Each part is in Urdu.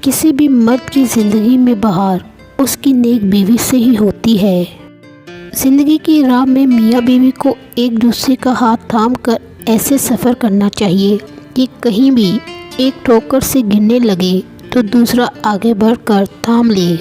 کسی بھی مرد کی زندگی میں بہار اس کی نیک بیوی سے ہی ہوتی ہے۔ زندگی کی راہ میں میاں بیوی کو ایک دوسرے کا ہاتھ تھام کر ایسے سفر کرنا چاہیے کہ کہیں بھی ایک ٹھوکر سے گرنے لگے تو دوسرا آگے بڑھ کر تھام لے۔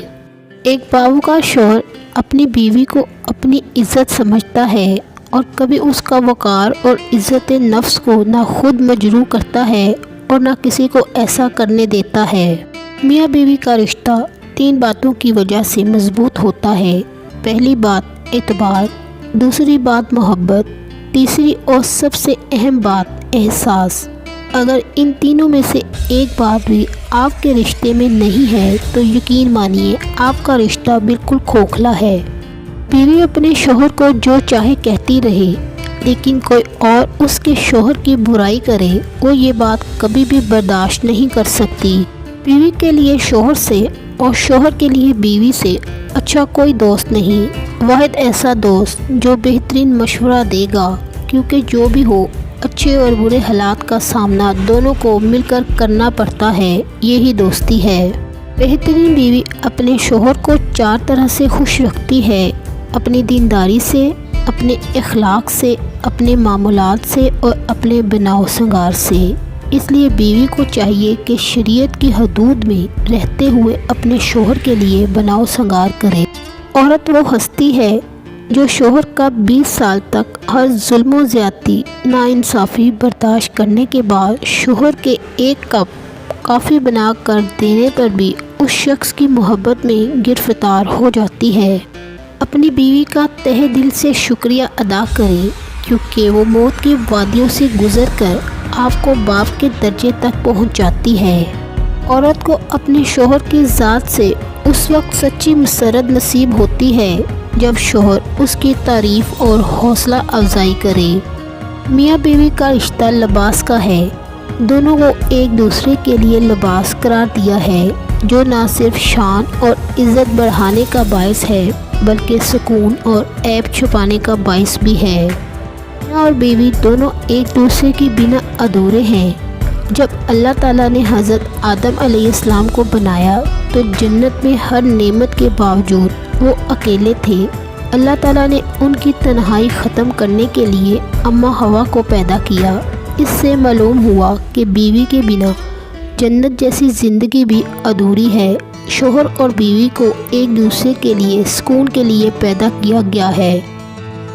ایک باوقار شوہر اپنی بیوی کو اپنی عزت سمجھتا ہے اور کبھی اس کا وقار اور عزت نفس کو نہ خود مجروح کرتا ہے اور نہ کسی کو ایسا کرنے دیتا ہے۔ میاں بیوی کا رشتہ 3 باتوں کی وجہ سے مضبوط ہوتا ہے۔ پہلی بات اعتبار، دوسری بات محبت، تیسری اور سب سے اہم بات احساس۔ اگر ان تینوں میں سے ایک بات بھی آپ کے رشتے میں نہیں ہے تو یقین مانیے آپ کا رشتہ بالکل کھوکھلا ہے۔ بیوی اپنے شوہر کو جو چاہے کہتی رہے لیکن کوئی اور اس کے شوہر کی برائی کرے وہ یہ بات کبھی بھی برداشت نہیں کر سکتی۔ بیوی کے لیے شوہر سے اور شوہر کے لیے بیوی سے اچھا کوئی دوست نہیں، واحد ایسا دوست جو بہترین مشورہ دے گا، کیونکہ جو بھی ہو اچھے اور برے حالات کا سامنا دونوں کو مل کر کرنا پڑتا ہے، یہی دوستی ہے۔ بہترین بیوی اپنے شوہر کو 4 طرح سے خوش رکھتی ہے، اپنی دینداری سے، اپنے اخلاق سے، اپنے معمولات سے اور اپنے بناؤ سنگار سے۔ اس لیے بیوی کو چاہیے کہ شریعت کی حدود میں رہتے ہوئے اپنے شوہر کے لیے بناؤ سنگار کرے۔ عورت وہ ہستی ہے جو شوہر کا 20 سال تک ہر ظلم و زیادتی، ناانصافی برداشت کرنے کے بعد شوہر کے 1 کپ کافی بنا کر دینے پر بھی اس شخص کی محبت میں گرفتار ہو جاتی ہے۔ اپنی بیوی کا تہہ دل سے شکریہ ادا کریں، کیونکہ وہ موت کی وادیوں سے گزر کر آپ کو باپ کے درجے تک پہنچاتی ہے۔ عورت کو اپنے شوہر کی ذات سے اس وقت سچی مسرت نصیب ہوتی ہے جب شوہر اس کی تعریف اور حوصلہ افزائی کرے۔ میاں بیوی کا رشتہ لباس کا ہے، دونوں کو ایک دوسرے کے لیے لباس قرار دیا ہے جو نہ صرف شان اور عزت بڑھانے کا باعث ہے بلکہ سکون اور عیب چھپانے کا باعث بھی ہے۔ میاں اور بیوی دونوں ایک دوسرے کے بنا ادھورے ہیں۔ جب اللہ تعالیٰ نے حضرت آدم علیہ السلام کو بنایا تو جنت میں ہر نعمت کے باوجود وہ اکیلے تھے۔ اللہ تعالیٰ نے ان کی تنہائی ختم کرنے کے لیے اماں حوا کو پیدا کیا۔ اس سے معلوم ہوا کہ بیوی کے بنا جنت جیسی زندگی بھی ادھوری ہے۔ شوہر اور بیوی کو ایک دوسرے کے لیے سکون کے لیے پیدا کیا گیا ہے۔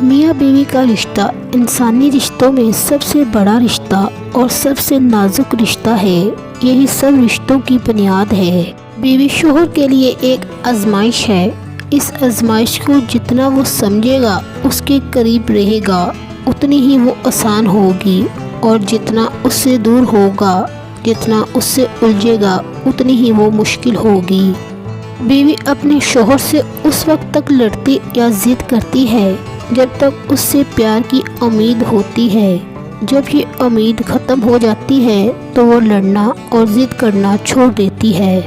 میاں بیوی کا رشتہ انسانی رشتوں میں سب سے بڑا رشتہ اور سب سے نازک رشتہ ہے، یہی سب رشتوں کی بنیاد ہے۔ بیوی شوہر کے لیے ایک آزمائش ہے، اس آزمائش کو جتنا وہ سمجھے گا، اس کے قریب رہے گا، اتنی ہی وہ آسان ہوگی، اور جتنا اس سے دور ہوگا، جتنا اس سے الجھے گا، اتنی ہی وہ مشکل ہوگی۔ بیوی اپنے شوہر سے اس وقت تک لڑتی یا ضد کرتی ہے جب تک اس سے پیار کی امید ہوتی ہے۔ جب یہ امید ختم ہو جاتی ہے تو وہ لڑنا اور ضد کرنا چھوڑ دیتی ہے۔